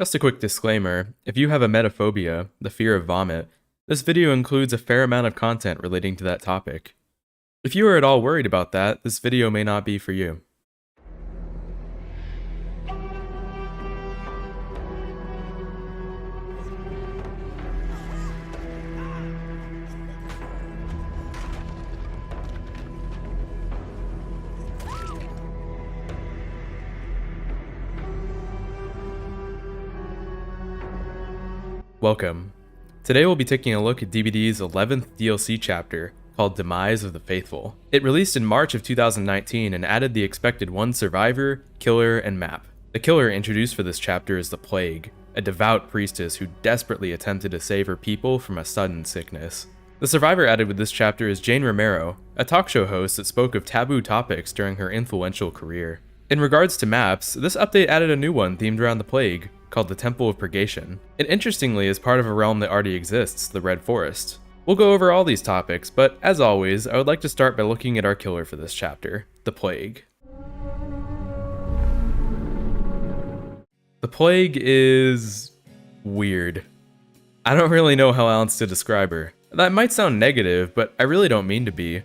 Just a quick disclaimer, if you have emetophobia, the fear of vomit, this video includes a fair amount of content relating to that topic. If you are at all worried about that, this video may not be for you. Welcome. Today we'll be taking a look at DBD's 11th DLC chapter, called Demise of the Faithful. It released in March of 2019 and added the expected one survivor, killer, and map. The killer introduced for this chapter is the Plague, a devout priestess who desperately attempted to save her people from a sudden sickness. The survivor added with this chapter is Jane Romero, a talk show host that spoke of taboo topics during her influential career. In regards to maps, this update added a new one themed around the Plague, called the Temple of Purgation. It interestingly is part of a realm that already exists, the Red Forest. We'll go over all these topics, but as always, I would like to start by looking at our killer for this chapter, the Plague. The Plague is weird. I don't really know how else to describe her. That might sound negative, but I really don't mean to be.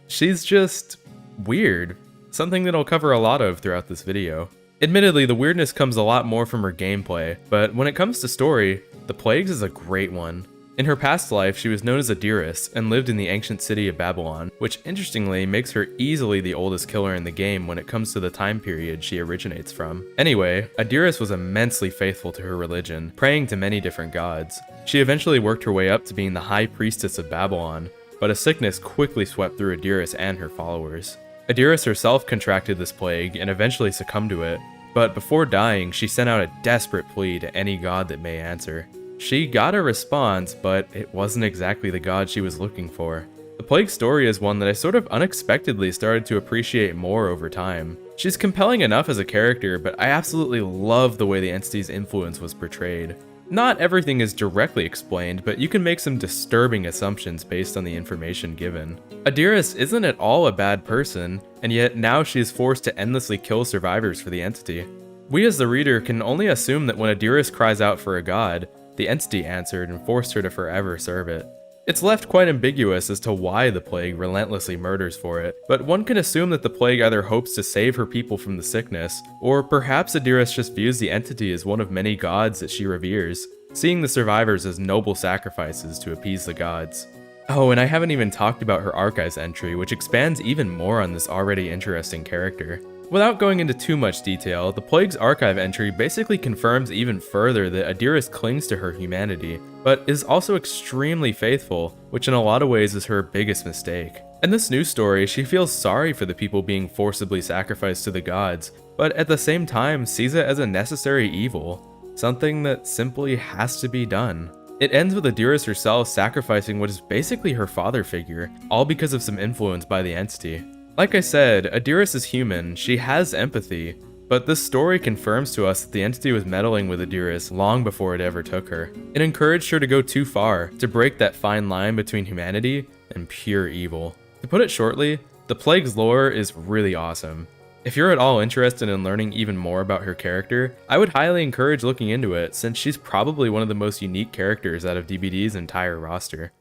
She's just weird, something that I'll cover a lot of throughout this video. Admittedly, the weirdness comes a lot more from her gameplay, but when it comes to story, the Plague's is a great one. In her past life, she was known as Adiris and lived in the ancient city of Babylon, which interestingly makes her easily the oldest killer in the game when it comes to the time period she originates from. Anyway, Adiris was immensely faithful to her religion, praying to many different gods. She eventually worked her way up to being the high priestess of Babylon, but a sickness quickly swept through Adiris and her followers. Adiris herself contracted this plague and eventually succumbed to it, but before dying, she sent out a desperate plea to any god that may answer. She got a response, but it wasn't exactly the god she was looking for. The Plague story is one that I sort of unexpectedly started to appreciate more over time. She's compelling enough as a character, but I absolutely love the way the entity's influence was portrayed. Not everything is directly explained, but you can make some disturbing assumptions based on the information given. Adiris isn't at all a bad person, and yet now she is forced to endlessly kill survivors for the entity. We as the reader can only assume that when Adiris cries out for a god, the entity answered and forced her to forever serve it. It's left quite ambiguous as to why the Plague relentlessly murders for it, but one can assume that the Plague either hopes to save her people from the sickness, or perhaps Adiris just views the entity as one of many gods that she reveres, seeing the survivors as noble sacrifices to appease the gods. Oh, and I haven't even talked about her archives entry, which expands even more on this already interesting character. Without going into too much detail, the Plague's archive entry basically confirms even further that Adiris clings to her humanity, but is also extremely faithful, which in a lot of ways is her biggest mistake. In this new story, she feels sorry for the people being forcibly sacrificed to the gods, but at the same time sees it as a necessary evil, something that simply has to be done. It ends with Adiris herself sacrificing what is basically her father figure, all because of some influence by the entity. Like I said, Adiris is human, she has empathy, but this story confirms to us that the entity was meddling with Adiris long before it ever took her. It encouraged her to go too far, to break that fine line between humanity and pure evil. To put it shortly, the Plague's lore is really awesome. If you're at all interested in learning even more about her character, I would highly encourage looking into it, since she's probably one of the most unique characters out of DBD's entire roster.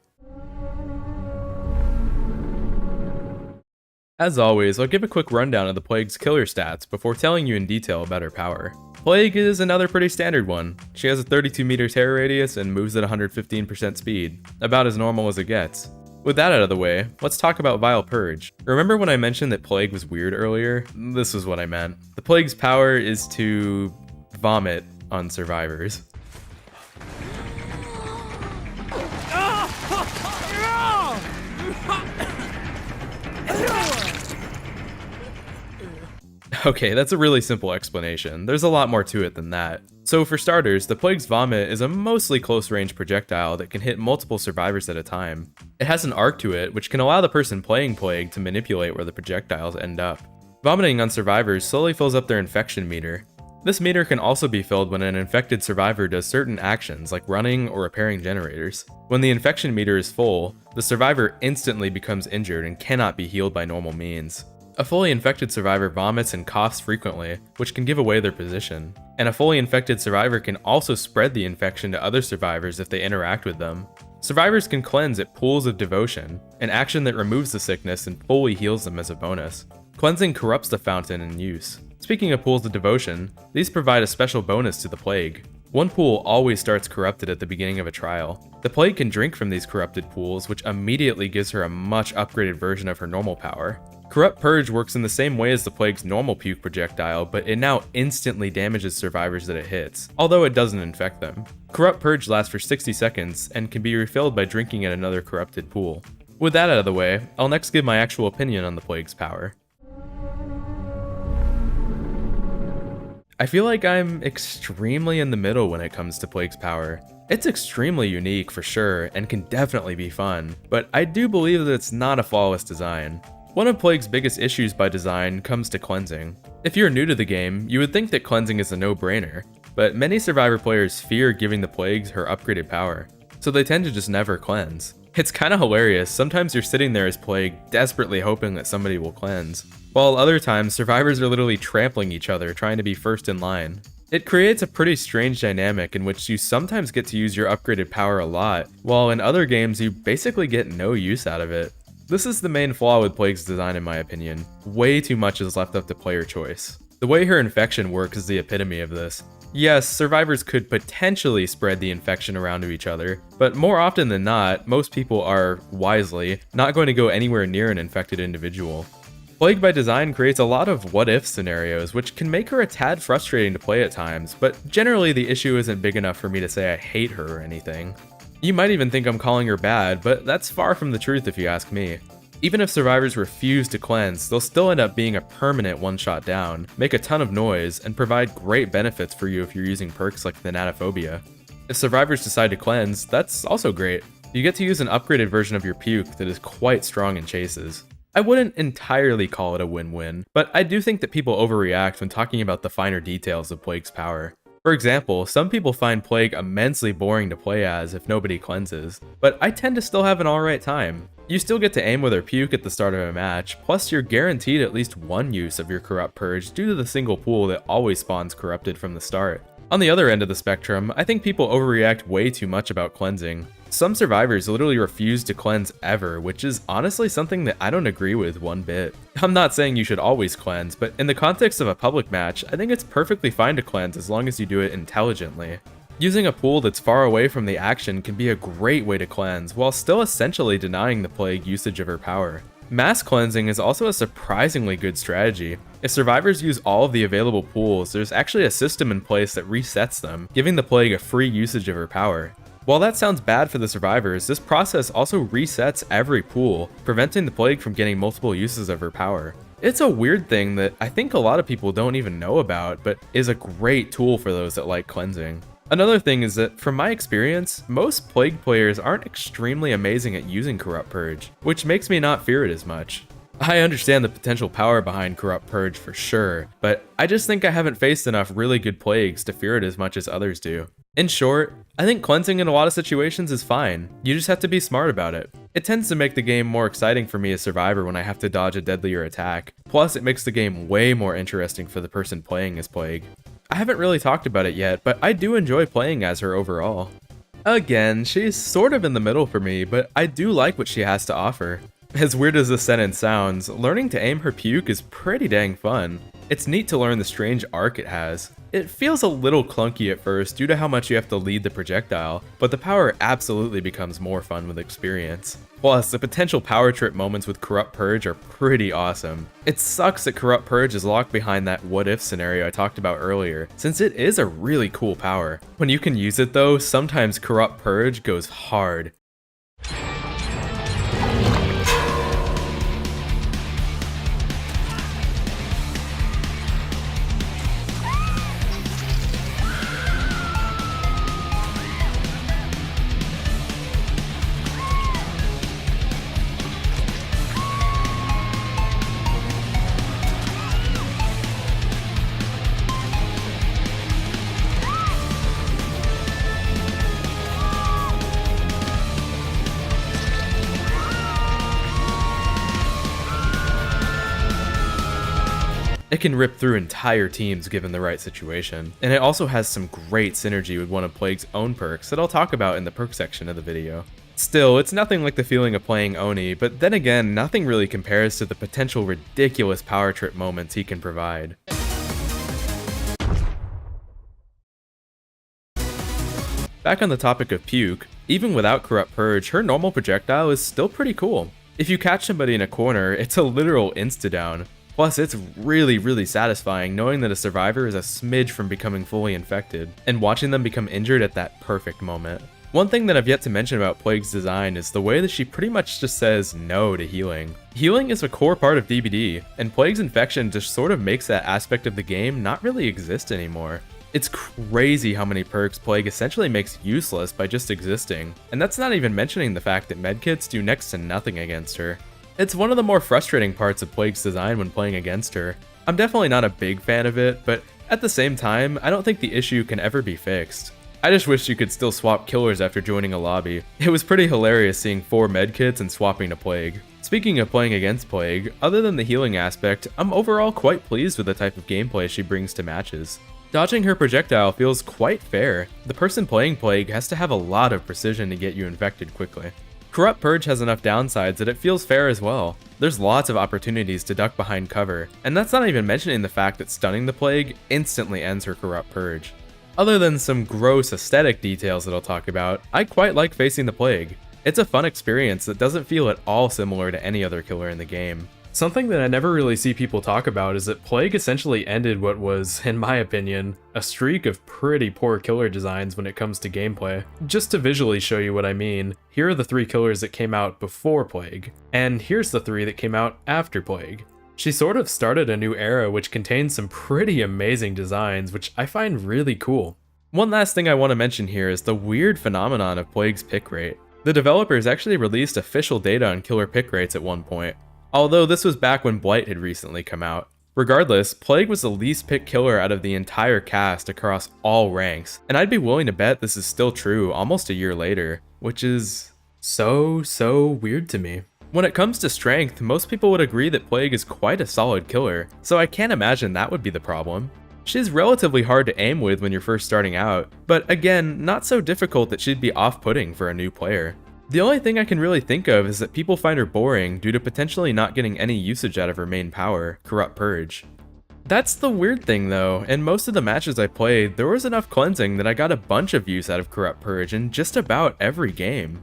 As always, I'll give a quick rundown of the Plague's killer stats before telling you in detail about her power. Plague is another pretty standard one. She has a 32 meter terror radius and moves at 115% speed, about as normal as it gets. With that out of the way, let's talk about Vile Purge. Remember when I mentioned that Plague was weird earlier? This is what I meant. The Plague's power is to vomit on survivors. Okay, that's a really simple explanation. There's a lot more to it than that. So for starters, the Plague's vomit is a mostly close-range projectile that can hit multiple survivors at a time. It has an arc to it, which can allow the person playing Plague to manipulate where the projectiles end up. Vomiting on survivors slowly fills up their infection meter. This meter can also be filled when an infected survivor does certain actions like running or repairing generators. When the infection meter is full, the survivor instantly becomes injured and cannot be healed by normal means. A fully infected survivor vomits and coughs frequently, which can give away their position. And a fully infected survivor can also spread the infection to other survivors if they interact with them. Survivors can cleanse at pools of devotion, an action that removes the sickness and fully heals them as a bonus. Cleansing corrupts the fountain in use. Speaking of pools of devotion, these provide a special bonus to the Plague. One pool always starts corrupted at the beginning of a trial. The Plague can drink from these corrupted pools, which immediately gives her a much upgraded version of her normal power. Corrupt Purge works in the same way as the Plague's normal puke projectile, but it now instantly damages survivors that it hits, although it doesn't infect them. Corrupt Purge lasts for 60 seconds and can be refilled by drinking at another corrupted pool. With that out of the way, I'll next give my actual opinion on the Plague's power. I feel like I'm extremely in the middle when it comes to Plague's power. It's extremely unique for sure and can definitely be fun, but I do believe that it's not a flawless design. One of Plague's biggest issues by design comes to cleansing. If you're new to the game, you would think that cleansing is a no-brainer, but many Survivor players fear giving the Plagues her upgraded power, so they tend to just never cleanse. It's kinda hilarious, sometimes you're sitting there as Plague, desperately hoping that somebody will cleanse, while other times survivors are literally trampling each other trying to be first in line. It creates a pretty strange dynamic in which you sometimes get to use your upgraded power a lot, while in other games you basically get no use out of it. This is the main flaw with Plague's design in my opinion. Way too much is left up to player choice. The way her infection works is the epitome of this. Yes, survivors could potentially spread the infection around to each other, but more often than not, most people are, wisely, not going to go anywhere near an infected individual. Plague by design creates a lot of what-if scenarios, which can make her a tad frustrating to play at times, but generally the issue isn't big enough for me to say I hate her or anything. You might even think I'm calling her bad, but that's far from the truth if you ask me. Even if survivors refuse to cleanse, they'll still end up being a permanent one-shot down, make a ton of noise, and provide great benefits for you if you're using perks like Thanatophobia. If survivors decide to cleanse, that's also great. You get to use an upgraded version of your puke that is quite strong in chases. I wouldn't entirely call it a win-win, but I do think that people overreact when talking about the finer details of Plague's power. For example, some people find Plague immensely boring to play as if nobody cleanses, but I tend to still have an alright time. You still get to aim with her puke at the start of a match, plus you're guaranteed at least one use of your Corrupt Purge due to the single pool that always spawns corrupted from the start. On the other end of the spectrum, I think people overreact way too much about cleansing. Some survivors literally refuse to cleanse ever, which is honestly something that I don't agree with one bit. I'm not saying you should always cleanse, but in the context of a public match, I think it's perfectly fine to cleanse as long as you do it intelligently. Using a pool that's far away from the action can be a great way to cleanse, while still essentially denying the Plague usage of her power. Mass cleansing is also a surprisingly good strategy. If survivors use all of the available pools, there's actually a system in place that resets them, giving the Plague a free usage of her power. While that sounds bad for the survivors, this process also resets every pool, preventing the Plague from getting multiple uses of her power. It's a weird thing that I think a lot of people don't even know about, but is a great tool for those that like cleansing. Another thing is that, from my experience, most Plague players aren't extremely amazing at using Corrupt Purge, which makes me not fear it as much. I understand the potential power behind Corrupt Purge for sure, but I just think I haven't faced enough really good Plagues to fear it as much as others do. In short, I think cleansing in a lot of situations is fine, you just have to be smart about it. It tends to make the game more exciting for me as Survivor when I have to dodge a deadlier attack, plus it makes the game way more interesting for the person playing as Plague. I haven't really talked about it yet, but I do enjoy playing as her overall. Again, she's sort of in the middle for me, but I do like what she has to offer. As weird as this sentence sounds, learning to aim her puke is pretty dang fun. It's neat to learn the strange arc it has. It feels a little clunky at first due to how much you have to lead the projectile, but the power absolutely becomes more fun with experience. Plus, the potential power trip moments with Corrupt Purge are pretty awesome. It sucks that Corrupt Purge is locked behind that what-if scenario I talked about earlier, since it is a really cool power. When you can use it though, sometimes Corrupt Purge goes hard. It can rip through entire teams given the right situation, and it also has some great synergy with one of Plague's own perks that I'll talk about in the perk section of the video. Still, it's nothing like the feeling of playing Oni, but then again, nothing really compares to the potential ridiculous power trip moments he can provide. Back on the topic of Puke, even without Corrupt Purge, her normal projectile is still pretty cool. If you catch somebody in a corner, it's a literal insta-down. Plus, it's really satisfying knowing that a survivor is a smidge from becoming fully infected, and watching them become injured at that perfect moment. One thing that I've yet to mention about Plague's design is the way that she pretty much just says no to healing. Healing is a core part of DBD, and Plague's infection just sort of makes that aspect of the game not really exist anymore. It's crazy how many perks Plague essentially makes useless by just existing, and that's not even mentioning the fact that medkits do next to nothing against her. It's one of the more frustrating parts of Plague's design when playing against her. I'm definitely not a big fan of it, but at the same time, I don't think the issue can ever be fixed. I just wish you could still swap killers after joining a lobby. It was pretty hilarious seeing 4 medkits and swapping to Plague. Speaking of playing against Plague, other than the healing aspect, I'm overall quite pleased with the type of gameplay she brings to matches. Dodging her projectile feels quite fair. The person playing Plague has to have a lot of precision to get you infected quickly. Corrupt Purge has enough downsides that it feels fair as well. There's lots of opportunities to duck behind cover, and that's not even mentioning the fact that stunning the Plague instantly ends her Corrupt Purge. Other than some gross aesthetic details that I'll talk about, I quite like facing the Plague. It's a fun experience that doesn't feel at all similar to any other killer in the game. Something that I never really see people talk about is that Plague essentially ended what was, in my opinion, a streak of pretty poor killer designs when it comes to gameplay. Just to visually show you what I mean, here are the 3 killers that came out before Plague, and here's the 3 that came out after Plague. She sort of started a new era which contains some pretty amazing designs, which I find really cool. One last thing I want to mention here is the weird phenomenon of Plague's pick rate. The developers actually released official data on killer pick rates at one point, although this was back when Blight had recently come out. Regardless, Plague was the least picked killer out of the entire cast across all ranks, and I'd be willing to bet this is still true almost a year later, which is so weird to me. When it comes to strength, most people would agree that Plague is quite a solid killer, so I can't imagine that would be the problem. She's relatively hard to aim with when you're first starting out, but again, not so difficult that she'd be off-putting for a new player. The only thing I can really think of is that people find her boring due to potentially not getting any usage out of her main power, Corrupt Purge. That's the weird thing though, in most of the matches I played, there was enough cleansing that I got a bunch of use out of Corrupt Purge in just about every game.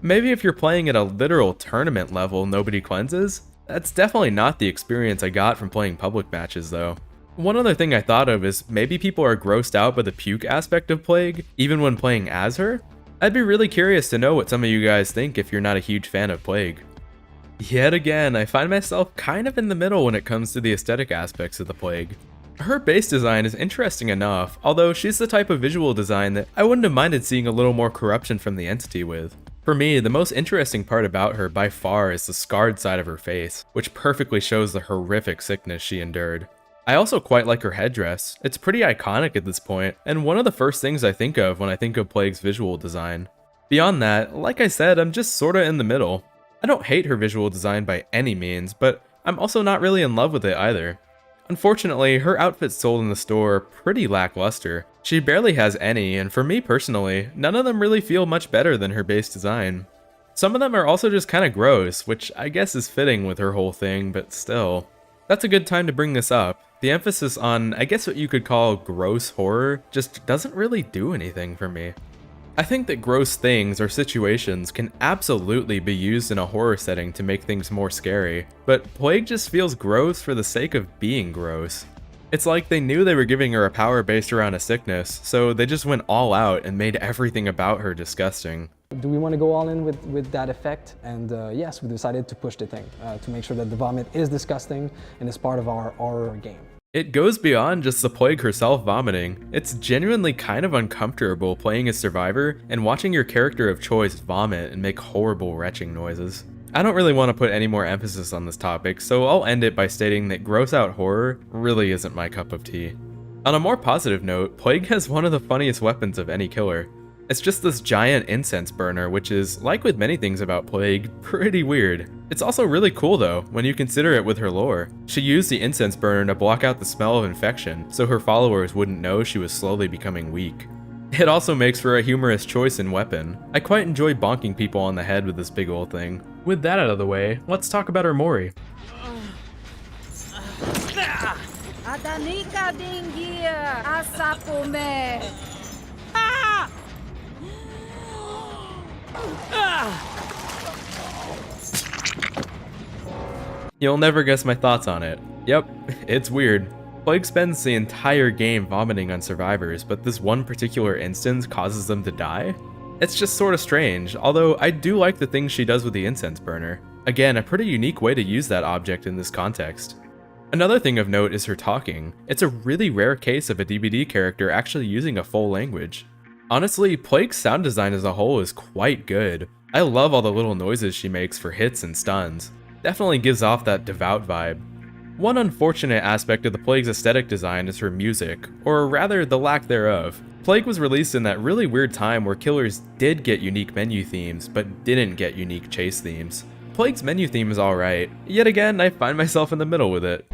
Maybe if you're playing at a literal tournament level nobody cleanses? That's definitely not the experience I got from playing public matches though. One other thing I thought of is maybe people are grossed out by the puke aspect of Plague, even when playing as her? I'd be really curious to know what some of you guys think if you're not a huge fan of Plague. Yet again, I find myself kind of in the middle when it comes to the aesthetic aspects of the Plague. Her base design is interesting enough, although she's the type of visual design that I wouldn't have minded seeing a little more corruption from the entity with. For me, the most interesting part about her by far is the scarred side of her face, which perfectly shows the horrific sickness she endured. I also quite like her headdress. It's pretty iconic at this point, and one of the first things I think of when I think of Plague's visual design. Beyond that, like I said, I'm just sorta in the middle. I don't hate her visual design by any means, but I'm also not really in love with it either. Unfortunately, her outfits sold in the store are pretty lackluster. She barely has any, and for me personally, none of them really feel much better than her base design. Some of them are also just kinda gross, which I guess is fitting with her whole thing, but still. That's a good time to bring this up. The emphasis on, I guess what you could call gross horror, just doesn't really do anything for me. I think that gross things or situations can absolutely be used in a horror setting to make things more scary, but Plague just feels gross for the sake of being gross. It's like they knew they were giving her a power based around a sickness, so they just went all out and made everything about her disgusting. Do we want to go all in with that effect? And yes, we decided to push the thing to make sure that the vomit is disgusting and is part of our horror game. It goes beyond just the Plague herself vomiting. It's genuinely kind of uncomfortable playing as Survivor and watching your character of choice vomit and make horrible retching noises. I don't really want to put any more emphasis on this topic, so I'll end it by stating that gross out horror really isn't my cup of tea. On a more positive note, Plague has one of the funniest weapons of any killer. It's just this giant incense burner, which is, like with many things about Plague, pretty weird. It's also really cool though, when you consider it with her lore. She used the incense burner to block out the smell of infection, so her followers wouldn't know she was slowly becoming weak. It also makes for a humorous choice in weapon. I quite enjoy bonking people on the head with this big old thing. With that out of the way, let's talk about her Mori. You'll never guess my thoughts on it. Yep, it's weird. Plague spends the entire game vomiting on survivors, but this one particular instance causes them to die? It's just sorta strange, although I do like the things she does with the incense burner. Again, a pretty unique way to use that object in this context. Another thing of note is her talking. It's a really rare case of a DBD character actually using a full language. Honestly, Plague's sound design as a whole is quite good. I love all the little noises she makes for hits and stuns. Definitely gives off that devout vibe. One unfortunate aspect of the Plague's aesthetic design is her music, or rather the lack thereof. Plague was released in that really weird time where killers did get unique menu themes, but didn't get unique chase themes. Plague's menu theme is alright, yet again I find myself in the middle with it.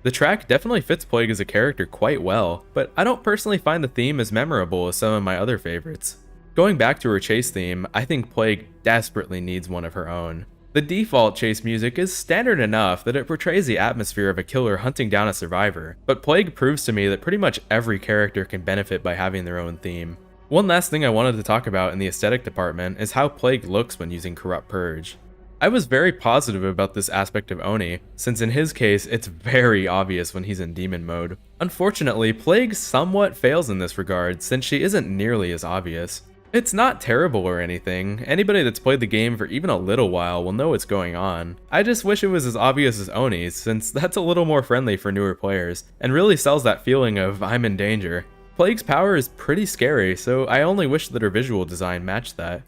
The track definitely fits Plague as a character quite well, but I don't personally find the theme as memorable as some of my other favorites. Going back to her chase theme, I think Plague desperately needs one of her own. The default chase music is standard enough that it portrays the atmosphere of a killer hunting down a survivor, but Plague proves to me that pretty much every character can benefit by having their own theme. One last thing I wanted to talk about in the aesthetic department is how Plague looks when using Corrupt Purge. I was very positive about this aspect of Oni, since in his case, it's very obvious when he's in demon mode. Unfortunately, Plague somewhat fails in this regard, since she isn't nearly as obvious. It's not terrible or anything, anybody that's played the game for even a little while will know what's going on. I just wish it was as obvious as Oni's, since that's a little more friendly for newer players, and really sells that feeling of I'm in danger. Plague's power is pretty scary, so I only wish that her visual design matched that.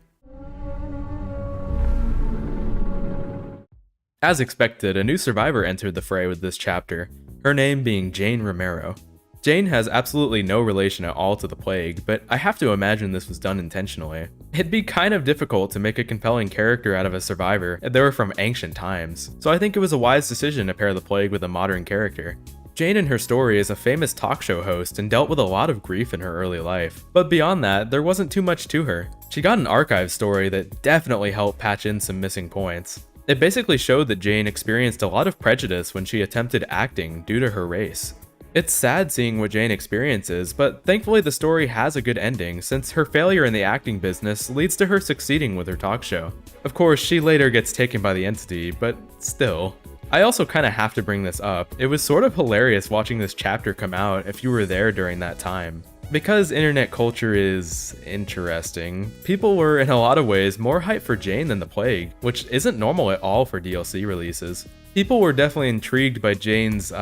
As expected, a new survivor entered the fray with this chapter, her name being Jane Romero. Jane has absolutely no relation at all to the Plague, but I have to imagine this was done intentionally. It'd be kind of difficult to make a compelling character out of a survivor if they were from ancient times, so I think it was a wise decision to pair the Plague with a modern character. Jane in her story is a famous talk show host and dealt with a lot of grief in her early life, but beyond that, there wasn't too much to her. She got an archive story that definitely helped patch in some missing points. It basically showed that Jane experienced a lot of prejudice when she attempted acting due to her race. It's sad seeing what Jane experiences, but thankfully the story has a good ending since her failure in the acting business leads to her succeeding with her talk show. Of course, she later gets taken by the entity, but still. I also kinda have to bring this up. It was sort of hilarious watching this chapter come out if you were there during that time. Because internet culture is interesting, people were in a lot of ways more hyped for Jane than the Plague, which isn't normal at all for DLC releases. People were definitely intrigued by Jane's,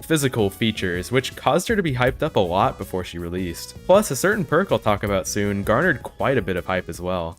physical features, which caused her to be hyped up a lot before she released. Plus, a certain perk I'll talk about soon garnered quite a bit of hype as well.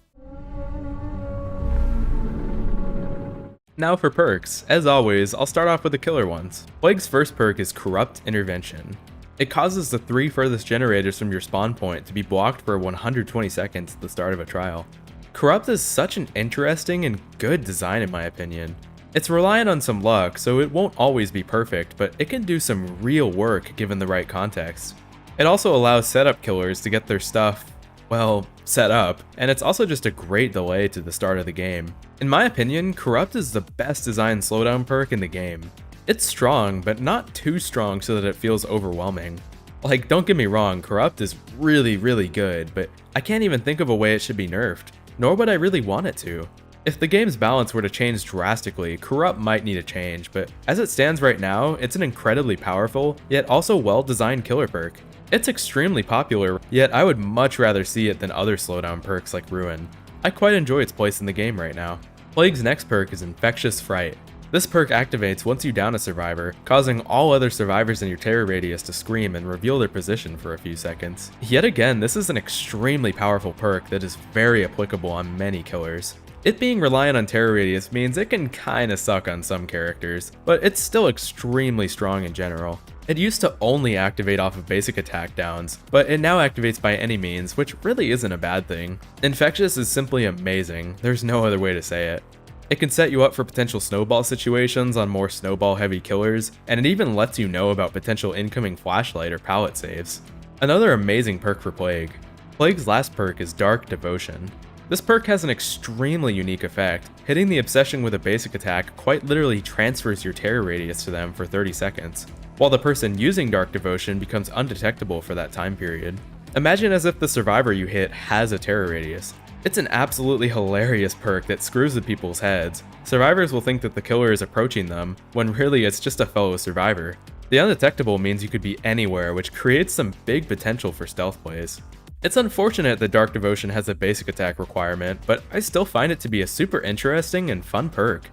Now for perks. As always, I'll start off with the killer ones. Plague's first perk is Corrupt Intervention. It causes the 3 furthest generators from your spawn point to be blocked for 120 seconds at the start of a trial. Corrupt is such an interesting and good design in my opinion. It's reliant on some luck, so it won't always be perfect, but it can do some real work given the right context. It also allows setup killers to get their stuff, well, set up, and it's also just a great delay to the start of the game. In my opinion, Corrupt is the best designed slowdown perk in the game. It's strong, but not too strong so that it feels overwhelming. Like, don't get me wrong, Corrupt is really good, but I can't even think of a way it should be nerfed, nor would I really want it to. If the game's balance were to change drastically, Corrupt might need a change, but as it stands right now, it's an incredibly powerful, yet also well-designed killer perk. It's extremely popular, yet I would much rather see it than other slowdown perks like Ruin. I quite enjoy its place in the game right now. Plague's next perk is Infectious Fright. This perk activates once you down a survivor, causing all other survivors in your terror radius to scream and reveal their position for a few seconds. Yet again, this is an extremely powerful perk that is very applicable on many killers. It being reliant on terror radius means it can kinda suck on some characters, but it's still extremely strong in general. It used to only activate off of basic attack downs, but it now activates by any means, which really isn't a bad thing. Infectious is simply amazing, there's no other way to say it. It can set you up for potential snowball situations on more snowball heavy killers, and it even lets you know about potential incoming flashlight or pallet saves. Another amazing perk for Plague. Plague's last perk is Dark Devotion. This perk has an extremely unique effect. Hitting the obsession with a basic attack quite literally transfers your terror radius to them for 30 seconds, while the person using Dark Devotion becomes undetectable for that time period. Imagine as if the survivor you hit has a terror radius. It's an absolutely hilarious perk that screws with people's heads. Survivors will think that the killer is approaching them, when really it's just a fellow survivor. The undetectable means you could be anywhere, which creates some big potential for stealth plays. It's unfortunate that Dark Devotion has a basic attack requirement, but I still find it to be a super interesting and fun perk.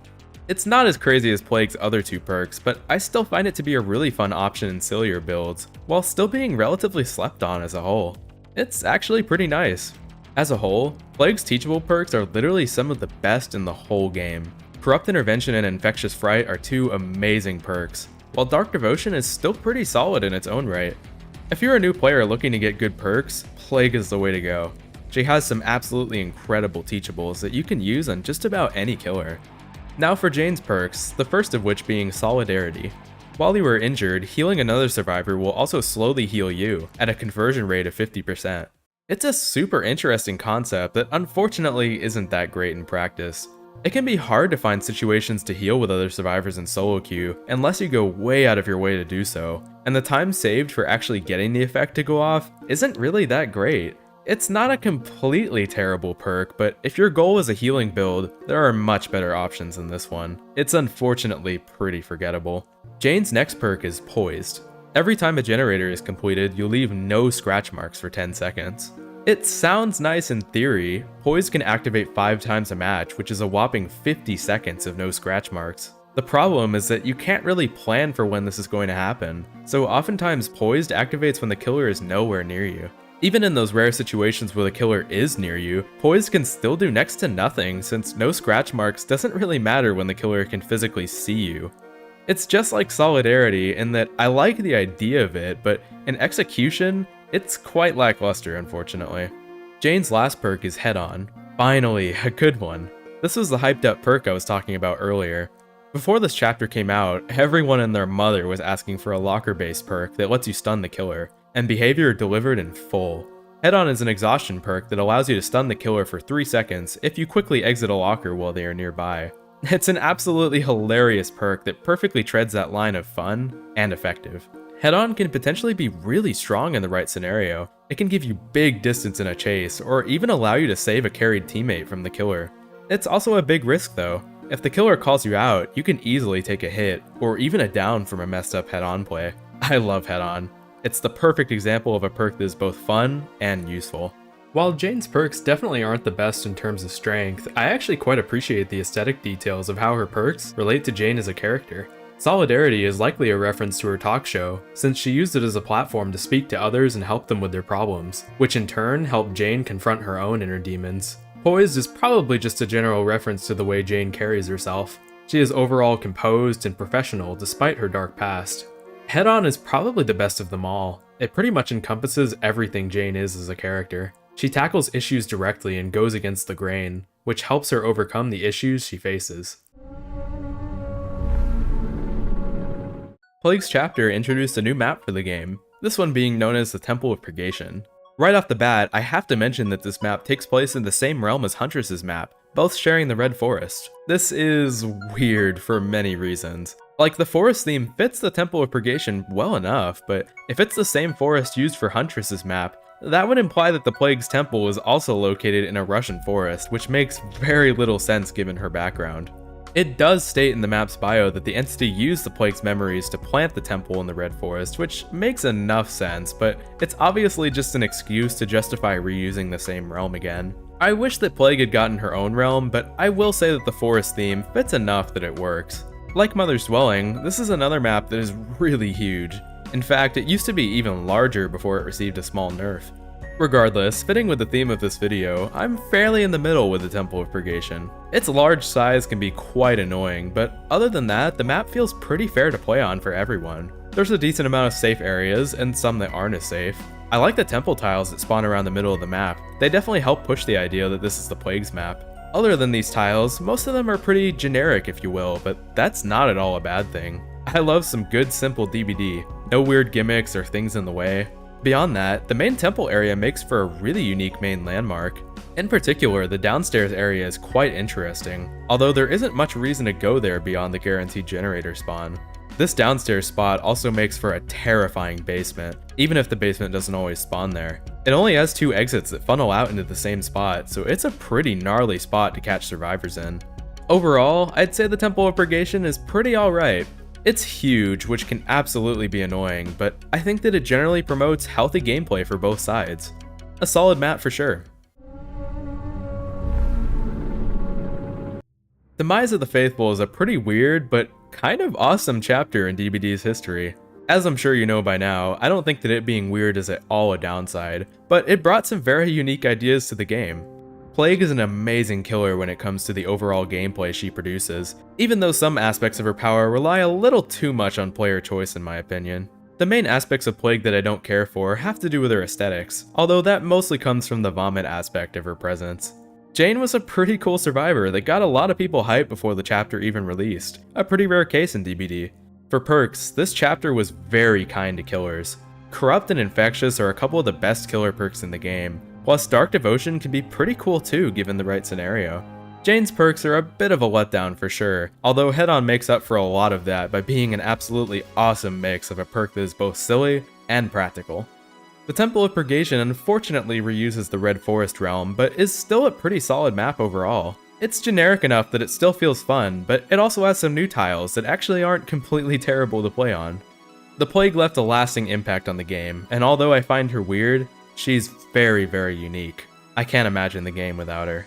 It's not as crazy as Plague's other two perks, but I still find it to be a really fun option in sillier builds, while still being relatively slept on as a whole. It's actually pretty nice. As a whole, Plague's teachable perks are literally some of the best in the whole game. Corrupt Intervention and Infectious Fright are two amazing perks, while Dark Devotion is still pretty solid in its own right. If you're a new player looking to get good perks, Plague is the way to go. She has some absolutely incredible teachables that you can use on just about any killer. Now for Jane's perks, the first of which being Solidarity. While you are injured, healing another survivor will also slowly heal you, at a conversion rate of 50%. It's a super interesting concept that unfortunately isn't that great in practice. It can be hard to find situations to heal with other survivors in solo queue unless you go way out of your way to do so, and the time saved for actually getting the effect to go off isn't really that great. It's not a completely terrible perk, but if your goal is a healing build, there are much better options than this one. It's unfortunately pretty forgettable. Jane's next perk is Poised. Every time a generator is completed, you'll leave no scratch marks for 10 seconds. It sounds nice in theory. Poise can activate 5 times a match, which is a whopping 50 seconds of no scratch marks. The problem is that you can't really plan for when this is going to happen, so oftentimes Poised activates when the killer is nowhere near you. Even in those rare situations where the killer is near you, Poised can still do next to nothing since no scratch marks doesn't really matter when the killer can physically see you. It's just like Solidarity in that I like the idea of it, but in execution, it's quite lackluster, unfortunately. Jane's last perk is Head On. Finally, a good one. This was the hyped up perk I was talking about earlier. Before this chapter came out, everyone and their mother was asking for a locker-based perk that lets you stun the killer, and behavior delivered in full. Head On is an exhaustion perk that allows you to stun the killer for 3 seconds if you quickly exit a locker while they are nearby. It's an absolutely hilarious perk that perfectly treads that line of fun and effective. Head On can potentially be really strong in the right scenario. It can give you big distance in a chase, or even allow you to save a carried teammate from the killer. It's also a big risk though. If the killer calls you out, you can easily take a hit, or even a down from a messed up Head On play. I love Head On. It's the perfect example of a perk that is both fun and useful. While Jane's perks definitely aren't the best in terms of strength, I actually quite appreciate the aesthetic details of how her perks relate to Jane as a character. Solidarity is likely a reference to her talk show, since she used it as a platform to speak to others and help them with their problems, which in turn helped Jane confront her own inner demons. Poised is probably just a general reference to the way Jane carries herself. She is overall composed and professional despite her dark past. Head On is probably the best of them all. It pretty much encompasses everything Jane is as a character. She tackles issues directly and goes against the grain, which helps her overcome the issues she faces. Plague's chapter introduced a new map for the game, this one being known as the Temple of Purgation. Right off the bat, I have to mention that this map takes place in the same realm as Huntress's map, both sharing the Red Forest. This is weird for many reasons. Like, the forest theme fits the Temple of Purgation well enough, but if it's the same forest used for Huntress's map, that would imply that the Plague's temple is also located in a Russian forest, which makes very little sense given her background. It does state in the map's bio that the entity used the Plague's memories to plant the temple in the Red Forest, which makes enough sense, but it's obviously just an excuse to justify reusing the same realm again. I wish that Plague had gotten her own realm, but I will say that the forest theme fits enough that it works. Like Mother's Dwelling, this is another map that is really huge. In fact, it used to be even larger before it received a small nerf. Regardless, fitting with the theme of this video, I'm fairly in the middle with the Temple of Purgation. Its large size can be quite annoying, but other than that, the map feels pretty fair to play on for everyone. There's a decent amount of safe areas, and some that aren't as safe. I like the temple tiles that spawn around the middle of the map. They definitely help push the idea that this is the Plague's map. Other than these tiles, most of them are pretty generic if you will, but that's not at all a bad thing. I love some good simple DBD, no weird gimmicks or things in the way. Beyond that, the main temple area makes for a really unique main landmark. In particular, the downstairs area is quite interesting, although there isn't much reason to go there beyond the guaranteed generator spawn. This downstairs spot also makes for a terrifying basement, even if the basement doesn't always spawn there. It only has 2 exits that funnel out into the same spot, so it's a pretty gnarly spot to catch survivors in. Overall, I'd say the Temple of Purgation is pretty alright. It's huge, which can absolutely be annoying, but I think that it generally promotes healthy gameplay for both sides. A solid map for sure. Demise of the Faithful is a pretty weird, but kind of awesome chapter in DBD's history. As I'm sure you know by now, I don't think that it being weird is at all a downside, but it brought some very unique ideas to the game. Plague is an amazing killer when it comes to the overall gameplay she produces, even though some aspects of her power rely a little too much on player choice in my opinion. The main aspects of Plague that I don't care for have to do with her aesthetics, although that mostly comes from the vomit aspect of her presence. Jane was a pretty cool survivor that got a lot of people hyped before the chapter even released, a pretty rare case in DBD. For perks, this chapter was very kind to killers. Corrupt and Infectious are a couple of the best killer perks in the game, plus Dark Devotion can be pretty cool too given the right scenario. Jane's perks are a bit of a letdown for sure, although Head-On makes up for a lot of that by being an absolutely awesome mix of a perk that is both silly and practical. The Temple of Purgation unfortunately reuses the Red Forest realm, but is still a pretty solid map overall. It's generic enough that it still feels fun, but it also has some new tiles that actually aren't completely terrible to play on. The Plague left a lasting impact on the game, and although I find her weird, she's very, very unique. I can't imagine the game without her.